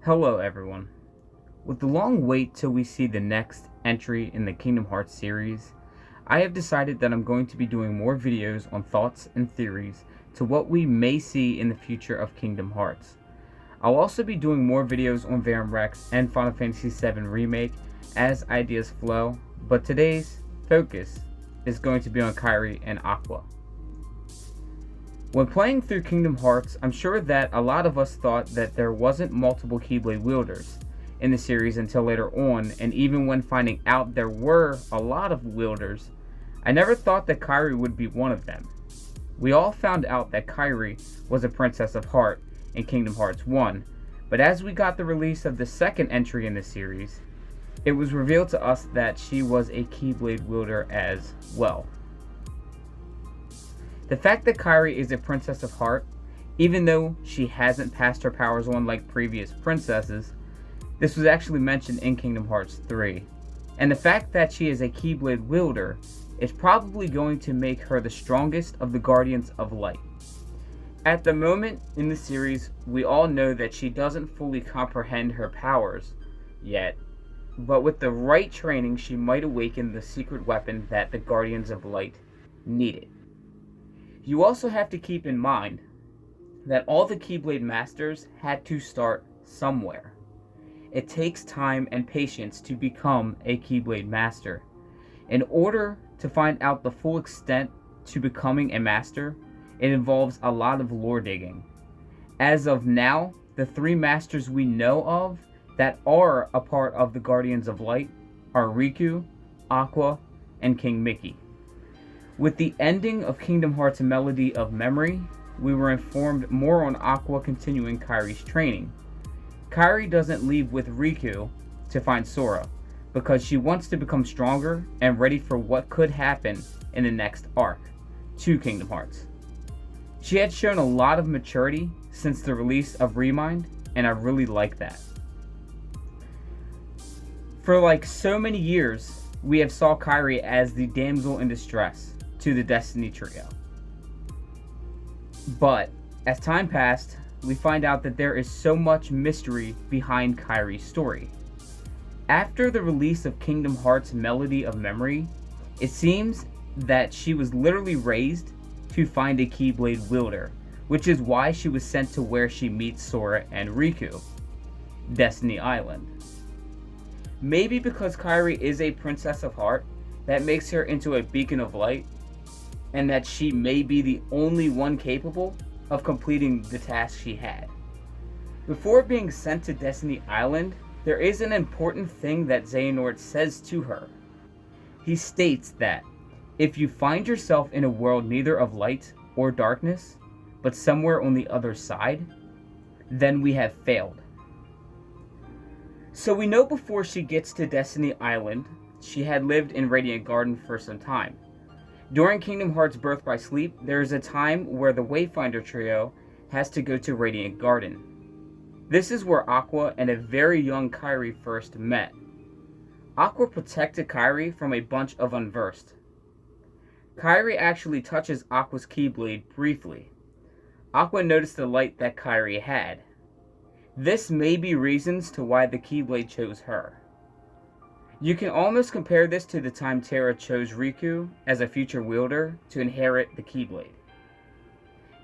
Hello everyone. With the long wait till we see the next entry in the Kingdom Hearts series, I have decided that I'm going to be doing more videos on thoughts and theories to what we may see in the future of Kingdom Hearts. I'll also be doing more videos on Verum Rex and Final Fantasy VII Remake as ideas flow, but today's focus is going to be on Kairi and Aqua. When playing through Kingdom Hearts, I'm sure that a lot of us thought that there wasn't multiple Keyblade wielders in the series until later on, and even when finding out there were a lot of wielders, I never thought that Kairi would be one of them. We all found out that Kairi was a Princess of Heart in Kingdom Hearts 1, but as we got the release of the second entry in the series, it was revealed to us that she was a Keyblade wielder as well. The fact that Kairi is a Princess of Heart, even though she hasn't passed her powers on like previous princesses, this was actually mentioned in Kingdom Hearts 3. And the fact that she is a Keyblade wielder is probably going to make her the strongest of the Guardians of Light. At the moment in the series, we all know that she doesn't fully comprehend her powers yet, but with the right training she might awaken the secret weapon that the Guardians of Light needed. You also have to keep in mind that all the Keyblade Masters had to start somewhere. It takes time and patience to become a Keyblade Master. In order to find out the full extent to becoming a Master, it involves a lot of lore digging. As of now, the three Masters we know of that are a part of the Guardians of Light are Riku, Aqua, and King Mickey. With the ending of Kingdom Hearts Melody of Memory, we were informed more on Aqua continuing Kairi's training. Kairi doesn't leave with Riku to find Sora, because she wants to become stronger and ready for what could happen in the next arc to Kingdom Hearts. She had shown a lot of maturity since the release of Remind, and I really like that. For like so many years, we have saw Kairi as the damsel in distress to the Destiny trio. But as time passed, we find out that there is so much mystery behind Kairi's story. After the release of Kingdom Hearts Melody of Memory, it seems that she was literally raised to find a Keyblade wielder, which is why she was sent to where she meets Sora and Riku, Destiny Island. Maybe because Kairi is a Princess of Heart, that makes her into a beacon of light, and that she may be the only one capable of completing the task she had. Before being sent to Destiny Island, there is an important thing that Xehanort says to her. He states that, if you find yourself in a world neither of light or darkness, but somewhere on the other side, then we have failed. So we know before she gets to Destiny Island, she had lived in Radiant Garden for some time. During Kingdom Hearts Birth by Sleep, there is a time where the WayFinder trio has to go to Radiant Garden. This is where Aqua and a very young Kairi first met. Aqua protected Kairi from a bunch of unversed. Kairi actually touches Aqua's Keyblade briefly. Aqua noticed the light that Kairi had. This may be reasons to why the Keyblade chose her. You can almost compare this to the time Terra chose Riku as a future wielder to inherit the Keyblade.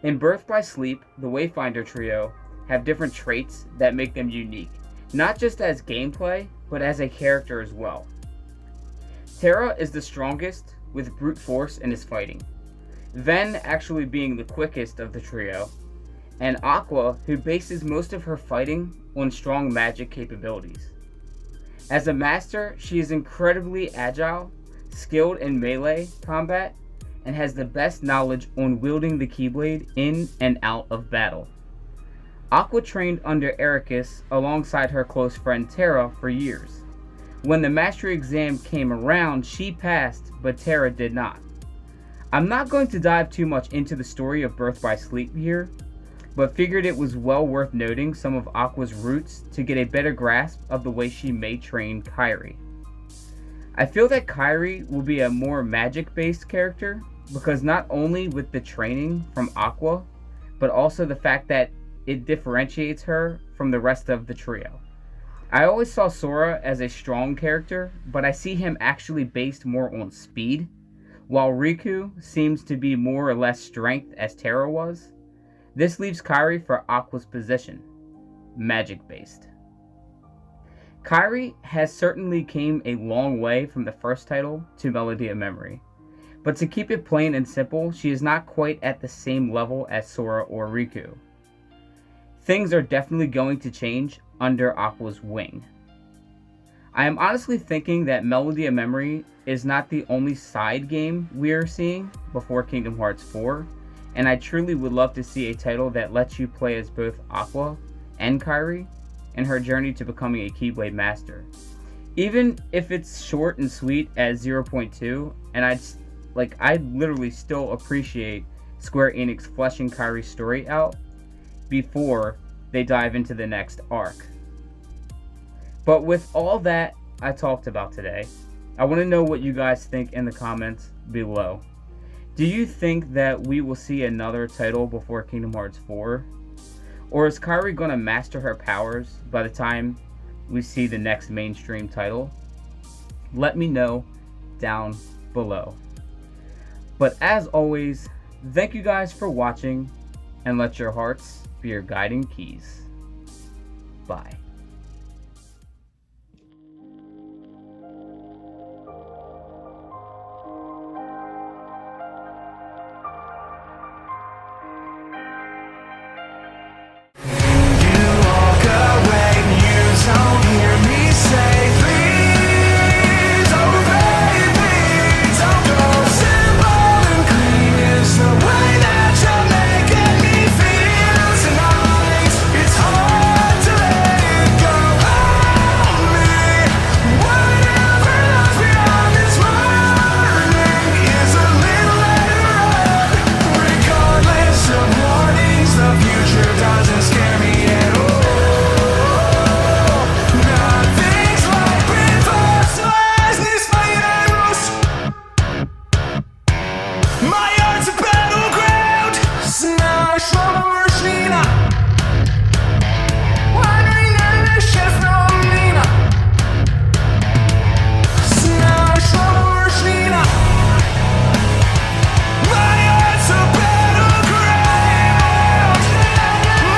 In Birth by Sleep, the WayFinder trio have different traits that make them unique, not just as gameplay, but as a character as well. Terra is the strongest with brute force in his fighting, Ven actually being the quickest of the trio, and Aqua, who bases most of her fighting on strong magic capabilities. As a master, she is incredibly agile, skilled in melee combat, and has the best knowledge on wielding the Keyblade in and out of battle. Aqua trained under Ericus alongside her close friend Terra for years. When the mastery exam came around, she passed, but Terra did not. I'm not going to dive too much into the story of Birth by Sleep here, but figured it was well worth noting some of Aqua's roots to get a better grasp of the way she may train Kairi. I feel that Kairi will be a more magic-based character, because not only with the training from Aqua, but also the fact that it differentiates her from the rest of the trio. I always saw Sora as a strong character, but I see him actually based more on speed, while Riku seems to be more or less strength as Terra was. This leaves Kairi for Aqua's position, magic based. Kairi has certainly came a long way from the first title to Melody of Memory, but to keep it plain and simple, she is not quite at the same level as Sora or Riku. Things are definitely going to change under Aqua's wing. I am honestly thinking that Melody of Memory is not the only side game we are seeing before Kingdom Hearts 4, and I truly would love to see a title that lets you play as both Aqua and Kairi in her journey to becoming a Keyblade Master. Even if it's short and sweet as 0.2, and I'd literally still appreciate Square Enix fleshing Kairi's story out before they dive into the next arc. But with all that I talked about today, I want to know what you guys think in the comments below. Do you think that we will see another title before Kingdom Hearts 4? Or is Kairi going to master her powers by the time we see the next mainstream title? Let me know down below. But as always, thank you guys for watching, and let your hearts be your guiding keys. Bye.